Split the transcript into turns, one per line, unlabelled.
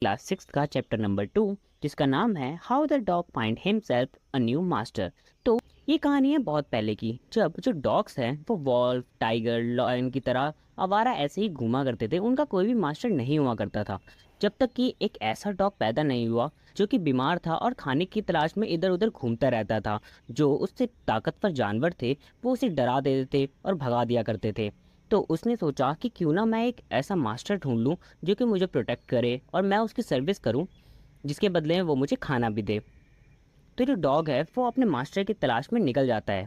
Class 6 का chapter number 2, जिसका नाम है how the dog find himself a new master. तो ये कहानी है बहुत पहले की, जब जो डॉग्स हैं वो वॉल्फ, टाइगर, लॉयन की तरह आवारा ऐसे ही घूमा करते थे। उनका कोई भी मास्टर नहीं हुआ करता था, जब तक कि एक ऐसा डॉग पैदा नहीं हुआ जो कि बीमार था और खाने की तलाश में इधर उधर घूमता रहता था। जो उससे ताकतवर जानवर थे वो उसे डरा देते थे और भगा दिया करते थे। तो उसने सोचा कि क्यों ना मैं एक ऐसा मास्टर ढूंढ लूं जो कि मुझे प्रोटेक्ट करे और मैं उसकी सर्विस करूं, जिसके बदले में वो मुझे खाना भी दे। तो जो डॉग है वो अपने मास्टर की तलाश में निकल जाता है।